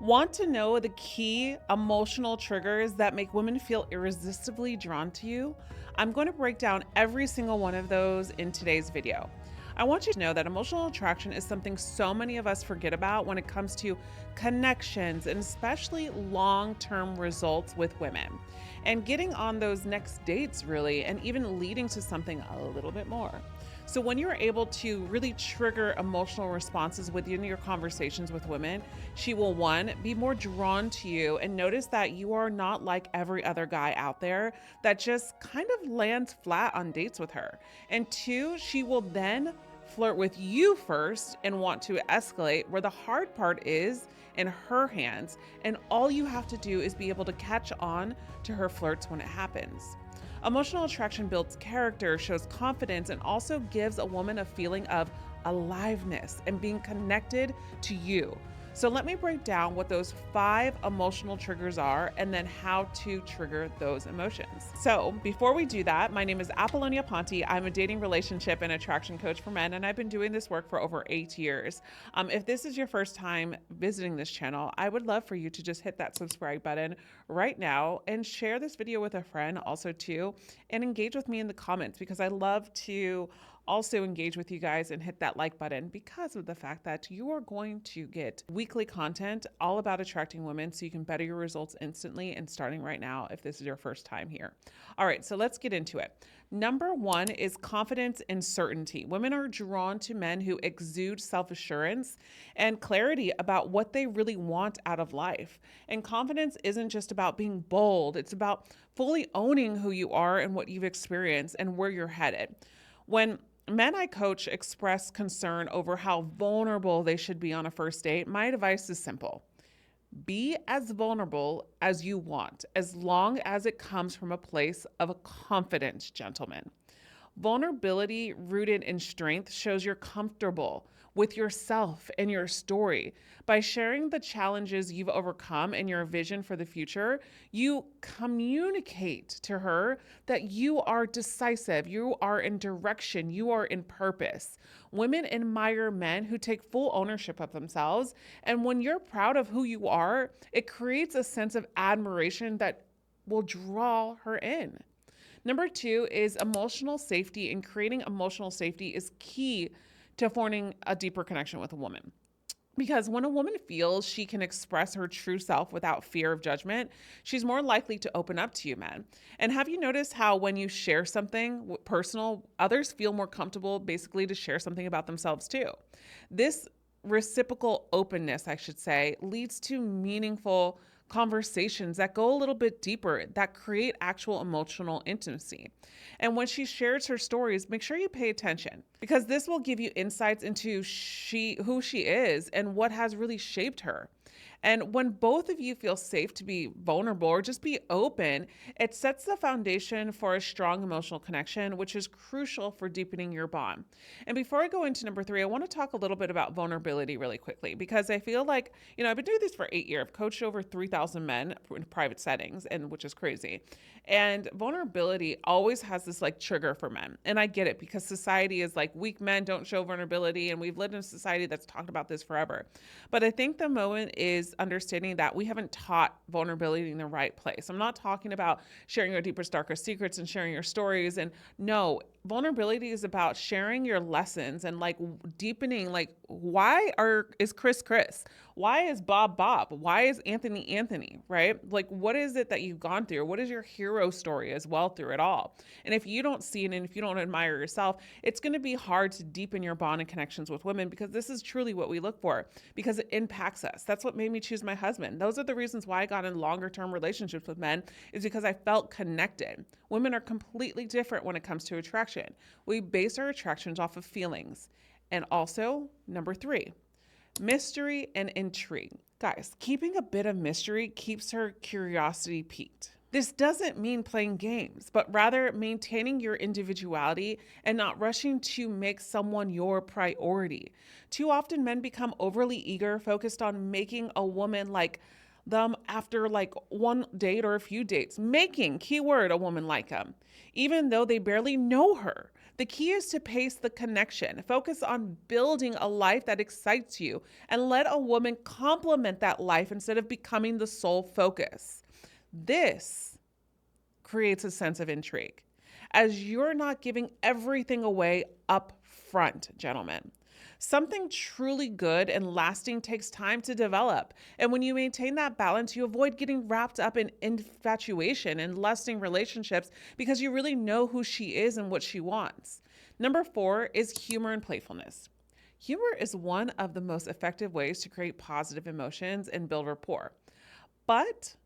Want to know the key emotional triggers that make women feel irresistibly drawn to you? I'm going to break down every single one of those in today's video. I want you to know that emotional attraction is something so many of us forget about when it comes to connections and especially long-term results with women and getting on those next dates, really, and even leading to something a little bit more. So when you're able to really trigger emotional responses within your conversations with women, she will, one, be more drawn to you and notice that you are not like every other guy out there that just kind of lands flat on dates with her. And two, she will then flirt with you first and want to escalate, where the hard part is in her hands. And all you have to do is be able to catch on to her flirts when it happens. Emotional attraction builds character, shows confidence, and also gives a woman a feeling of aliveness and being connected to you. So let me break down what those 5 emotional triggers are and then how to trigger those emotions. So before we do that, my name is Apollonia Ponti. I'm a dating, relationship, and attraction coach for men, and I've been doing this work for over 8 years. If this is your first time visiting this channel, I would love for you to just hit that subscribe button right now and share this video with a friend also too, and engage with me in the comments, because I love to also engage with you guys and hit that like button because of the fact that you are going to get weekly content all about attracting women so you can better your results instantly and starting right now if this is your first time here. All right, so let's get into it. Number 1 is confidence and certainty. Women are drawn to men who exude self-assurance and clarity about what they really want out of life. And confidence isn't just about being bold, it's about fully owning who you are and what you've experienced and where you're headed. When men I coach express concern over how vulnerable they should be on a first date, my advice is simple. Be as vulnerable as you want, as long as it comes from a place of a confidence, gentlemen. Vulnerability rooted in strength shows you're comfortable with yourself and your story. By sharing the challenges you've overcome and your vision for the future, you communicate to her that you are decisive, you are in direction, you are in purpose. Women admire men who take full ownership of themselves, and when you're proud of who you are, it creates a sense of admiration that will draw her in. Number 2 is emotional safety, and creating emotional safety is key to forming a deeper connection with a woman. Because when a woman feels she can express her true self without fear of judgment, she's more likely to open up to you, man. And have you noticed how when you share something personal, others feel more comfortable basically to share something about themselves too? This reciprocal openness, I should say, leads to meaningful conversations that go a little bit deeper, that create actual emotional intimacy. And when she shares her stories, make sure you pay attention, because this will give you insights into who she is and what has really shaped her. And when both of you feel safe to be vulnerable or just be open, it sets the foundation for a strong emotional connection, which is crucial for deepening your bond. And before I go into number 3, I want to talk a little bit about vulnerability really quickly, because I feel like, I've been doing this for 8 years. I've coached over 3,000 men in private settings, and which is crazy. And vulnerability always has this like trigger for men. And I get it, because society is like, weak men don't show vulnerability. And we've lived in a society that's talked about this forever. But I think the moment is understanding that we haven't taught vulnerability in the right place. I'm not talking about sharing your deepest, darkest secrets and sharing your stories. And no, vulnerability is about sharing your lessons and like deepening, like, why is Chris Chris? Why is Bob Bob? Why is Anthony Anthony, right? Like, what is it that you've gone through? What is your hero story as well through it all? And if you don't see it, and if you don't admire yourself, it's going to be hard to deepen your bond and connections with women, because this is truly what we look for, because it impacts us. That's what made me choose my husband. Those are the reasons why I got in longer term relationships with men, is because I felt connected. Women are completely different when it comes to attraction. We base our attractions off of feelings. And also, number 3, mystery and intrigue. Guys, keeping a bit of mystery keeps her curiosity piqued. This doesn't mean playing games, but rather maintaining your individuality and not rushing to make someone your priority. Too often men become overly eager, focused on making a woman like them after like one date or a few dates, making, keyword, a woman like them, even though they barely know her. The key is to pace the connection, focus on building a life that excites you, and let a woman complement that life instead of becoming the sole focus. This creates a sense of intrigue, as you're not giving everything away up front, gentlemen. Something truly good and lasting takes time to develop. And when you maintain that balance, you avoid getting wrapped up in infatuation and lusting relationships because you really know who she is and what she wants. Number 4 is humor and playfulness. Humor is one of the most effective ways to create positive emotions and build rapport. But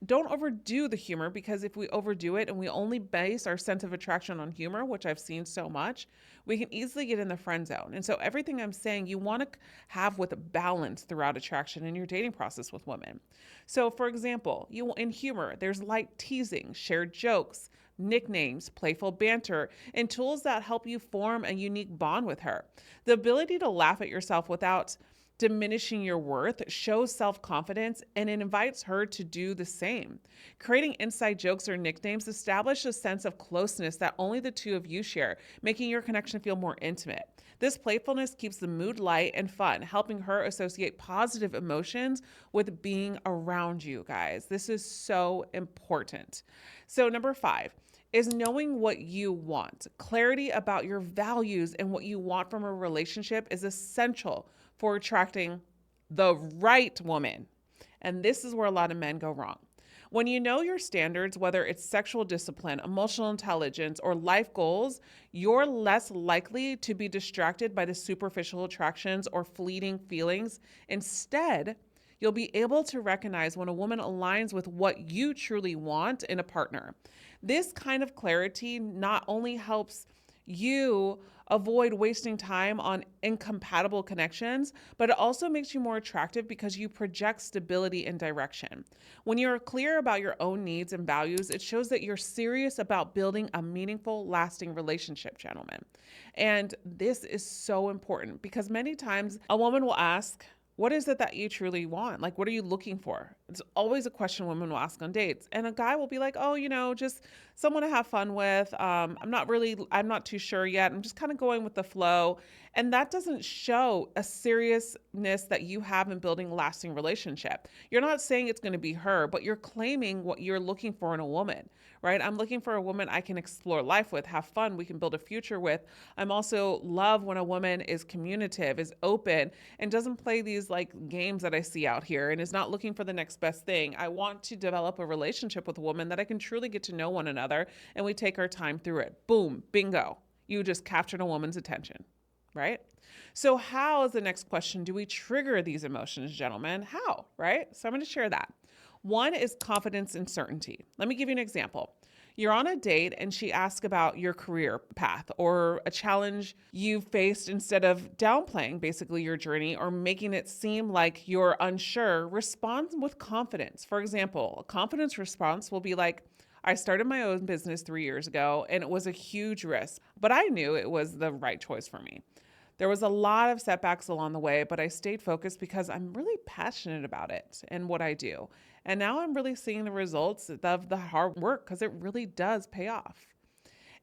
don't overdo the humor, because if we overdo it and we only base our sense of attraction on humor, which I've seen so much, we can easily get in the friend zone. And so everything I'm saying, you want to have with a balance throughout attraction in your dating process with women. So for example, in humor, there's light teasing, shared jokes, nicknames, playful banter, and tools that help you form a unique bond with her. The ability to laugh at yourself without diminishing your worth shows self-confidence, and it invites her to do the same. Creating inside jokes or nicknames establish a sense of closeness that only the two of you share, making your connection feel more intimate. This playfulness keeps the mood light and fun, helping her associate positive emotions with being around you, guys. This is so important. So number 5 is knowing what you want. Clarity about your values and what you want from a relationship is essential for attracting the right woman. And this is where a lot of men go wrong. When you know your standards, whether it's sexual discipline, emotional intelligence, or life goals, you're less likely to be distracted by the superficial attractions or fleeting feelings. Instead, you'll be able to recognize when a woman aligns with what you truly want in a partner. This kind of clarity not only helps you avoid wasting time on incompatible connections, but it also makes you more attractive because you project stability and direction. When you're clear about your own needs and values, it shows that you're serious about building a meaningful, lasting relationship, gentlemen. And this is so important because many times a woman will ask, what is it that you truly want? Like, what are you looking for? It's always a question women will ask on dates. And a guy will be like, oh, just someone to have fun with. I'm not too sure yet. I'm just kind of going with the flow. And that doesn't show a seriousness that you have in building a lasting relationship. You're not saying it's going to be her, but you're claiming what you're looking for in a woman, right? I'm looking for a woman I can explore life with, have fun, we can build a future with. I'm also love when a woman is communicative, is open, and doesn't play these like games that I see out here and is not looking for the next best thing. I want to develop a relationship with a woman that I can truly get to know one another, and we take our time through it. Boom, bingo. You just captured a woman's attention, right? So how is the next question? Do we trigger these emotions, gentlemen? How, right? So I'm going to share that. One is confidence and certainty. Let me give you an example. You're on a date and she asks about your career path or a challenge you faced. Instead of downplaying basically your journey or making it seem like you're unsure, respond with confidence. For example, a confidence response will be like, I started my own business 3 years ago and it was a huge risk, but I knew it was the right choice for me. There was a lot of setbacks along the way, but I stayed focused because I'm really passionate about it and what I do. And now I'm really seeing the results of the hard work because it really does pay off.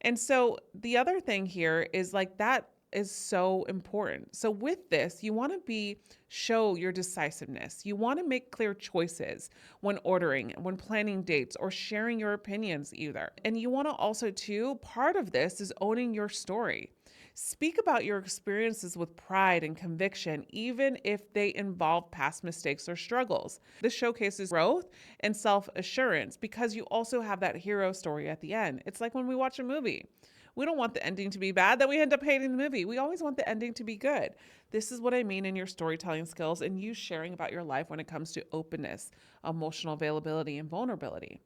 And so the other thing here is like that is so important. So with this, you want to show your decisiveness. You want to make clear choices when ordering, when planning dates, or sharing your opinions either. And you want to also too, part of this is owning your story. Speak about your experiences with pride and conviction, even if they involve past mistakes or struggles. This showcases growth and self-assurance because you also have that hero story at the end. It's like when we watch a movie. We don't want the ending to be bad, that we end up hating the movie. We always want the ending to be good. This is what I mean in your storytelling skills and you sharing about your life when it comes to openness, emotional availability, and vulnerability.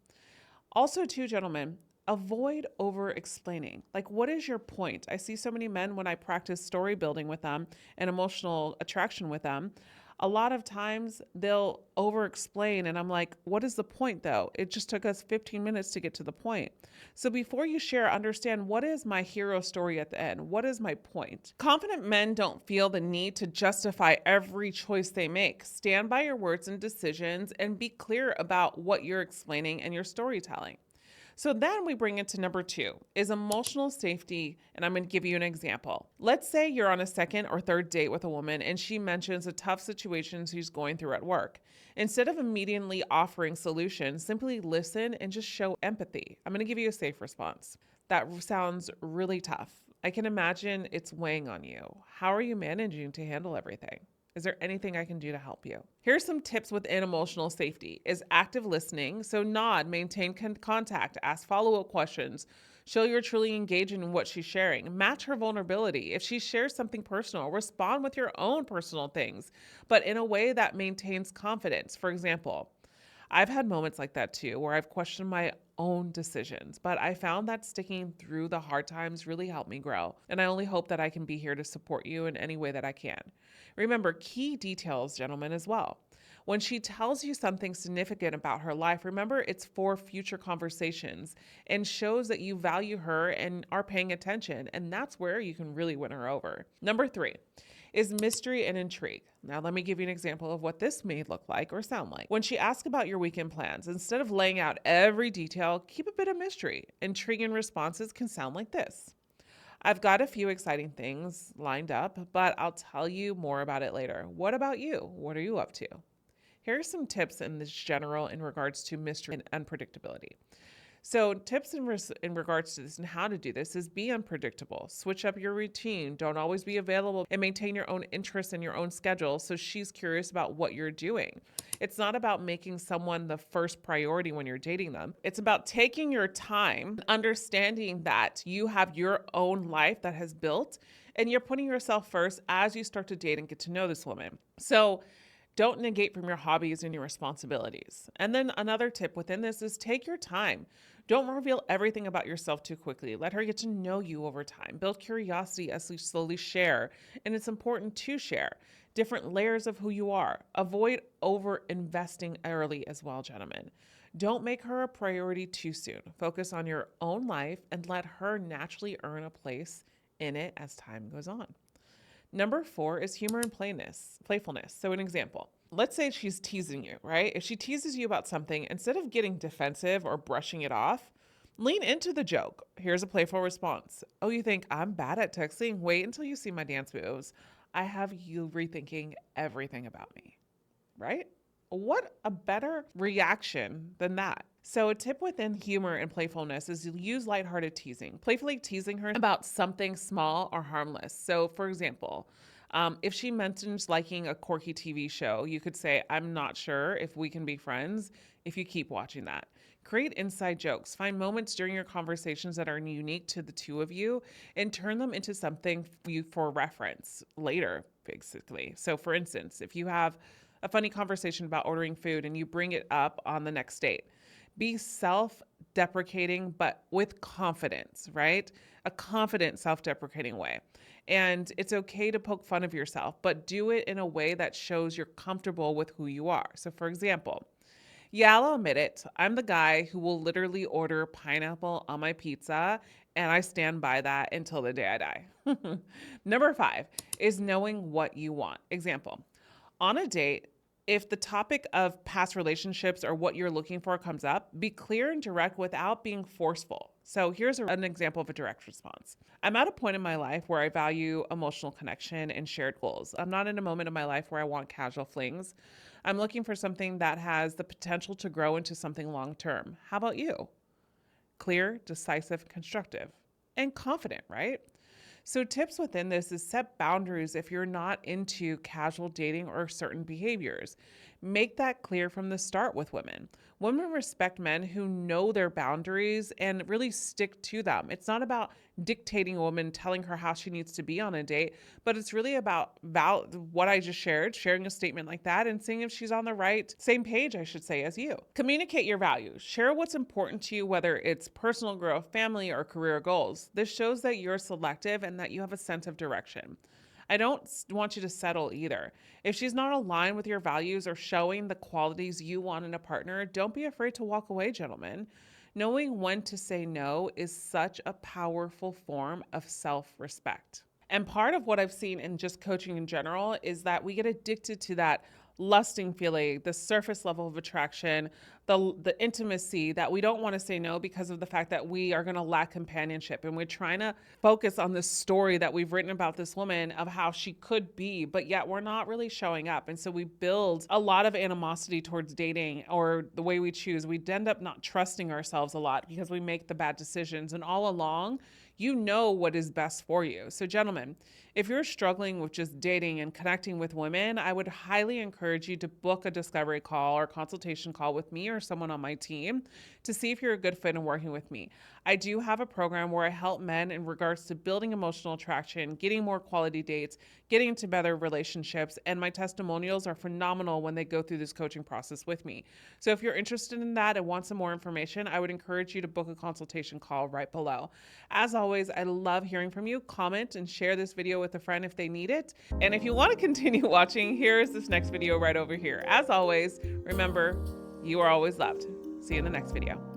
Also, too, gentlemen, avoid over-explaining. Like, what is your point? I see so many men when I practice story building with them and emotional attraction with them, a lot of times they'll over-explain and I'm like, what is the point though? It just took us 15 minutes to get to the point. So before you share, understand, what is my hero story at the end? What is my point? Confident men don't feel the need to justify every choice they make. Stand by your words and decisions and be clear about what you're explaining and your storytelling. So then we bring it to number 2 is emotional safety. And I'm going to give you an example. Let's say you're on a second or third date with a woman and she mentions a tough situation she's going through at work. Instead of immediately offering solutions, simply listen and just show empathy. I'm going to give you a safe response. That sounds really tough. I can imagine it's weighing on you. How are you managing to handle everything? Is there anything I can do to help you? Here's some tips within emotional safety is active listening. So nod, maintain contact, ask follow-up questions, show you're truly engaged in what she's sharing, match her vulnerability. If she shares something personal, respond with your own personal things, but in a way that maintains confidence. For example, I've had moments like that too, where I've questioned my own decisions, but I found that sticking through the hard times really helped me grow. And I only hope that I can be here to support you in any way that I can. Remember key details, gentlemen, as well. When she tells you something significant about her life, remember it's for future conversations and shows that you value her and are paying attention. And that's where you can really win her over. Number 3 is mystery and intrigue. Now, let me give you an example of what this may look like or sound like. When she asks about your weekend plans, instead of laying out every detail, keep a bit of mystery. Intriguing responses can sound like this. I've got a few exciting things lined up, but I'll tell you more about it later. What about you? What are you up to? Here are some tips in this general in regards to mystery and unpredictability. So tips in regards to this and how to do this is be unpredictable. Switch up your routine. Don't always be available and maintain your own interests and your own schedule so she's curious about what you're doing. It's not about making someone the first priority when you're dating them. It's about taking your time, understanding that you have your own life that has built and you're putting yourself first as you start to date and get to know this woman. So don't negate from your hobbies and your responsibilities. And then another tip within this is take your time. Don't reveal everything about yourself too quickly. Let her get to know you over time. Build curiosity as you slowly share. And it's important to share different layers of who you are. Avoid over investing early as well, gentlemen. Don't make her a priority too soon. Focus on your own life and let her naturally earn a place in it as time goes on. Number 4 is humor and playfulness. So an example, let's say she's teasing you, right? If she teases you about something, instead of getting defensive or brushing it off, lean into the joke. Here's a playful response. Oh, you think I'm bad at texting? Wait until you see my dance moves. I have you rethinking everything about me, right? What a better reaction than that? So a tip within humor and playfulness is to use lighthearted teasing, playfully teasing her about something small or harmless. So for example, if she mentions liking a quirky TV show, you could say, I'm not sure if we can be friends if you keep watching that. Create inside jokes. Find moments during your conversations that are unique to the two of you and turn them into something for reference later, basically. So for instance, if you have a funny conversation about ordering food and you bring it up on the next date, be self-deprecating, but with confidence, right? A confident, self-deprecating way. And it's okay to poke fun of yourself, but do it in a way that shows you're comfortable with who you are. So for example, yeah, I'll admit it. I'm the guy who will literally order pineapple on my pizza, and I stand by that until the day I die. Number 5 is knowing what you want. Example, on a date, if the topic of past relationships or what you're looking for comes up, be clear and direct without being forceful. So here's an example of a direct response. I'm at a point in my life where I value emotional connection and shared goals. I'm not in a moment in my life where I want casual flings. I'm looking for something that has the potential to grow into something long-term. How about you? Clear, decisive, constructive, and confident, right? So tips within this is set boundaries if you're not into casual dating or certain behaviors. Make that clear from the start with women. Women respect men who know their boundaries and really stick to them. It's not about dictating a woman, telling her how she needs to be on a date, but it's really about what I just shared, sharing a statement like that and seeing if she's on the same page, I should say, as you. Communicate your values. Share what's important to you, whether it's personal growth, family, or career goals. This shows that you're selective and that you have a sense of direction. I don't want you to settle either. If she's not aligned with your values or showing the qualities you want in a partner, don't be afraid to walk away, gentlemen. Knowing when to say no is such a powerful form of self-respect. And part of what I've seen in just coaching in general is that we get addicted to that lusting feeling, the surface level of attraction, the intimacy that we don't want to say no because of the fact that we are going to lack companionship. And we're trying to focus on this story that we've written about this woman of how she could be, but yet we're not really showing up. And so we build a lot of animosity towards dating or the way we choose. We end up not trusting ourselves a lot because we make the bad decisions. And all along, you know what is best for you. So gentlemen, if you're struggling with just dating and connecting with women, I would highly encourage you to book a discovery call or consultation call with me or someone on my team to see if you're a good fit in working with me. I do have a program where I help men in regards to building emotional attraction, getting more quality dates, getting into better relationships, and my testimonials are phenomenal when they go through this coaching process with me. So if you're interested in that and want some more information, I would encourage you to book a consultation call right below. As always, I love hearing from you. Comment and share this video with a friend if they need it. And if you want to continue watching, here's this next video right over here. As always, remember, you are always loved. See you in the next video.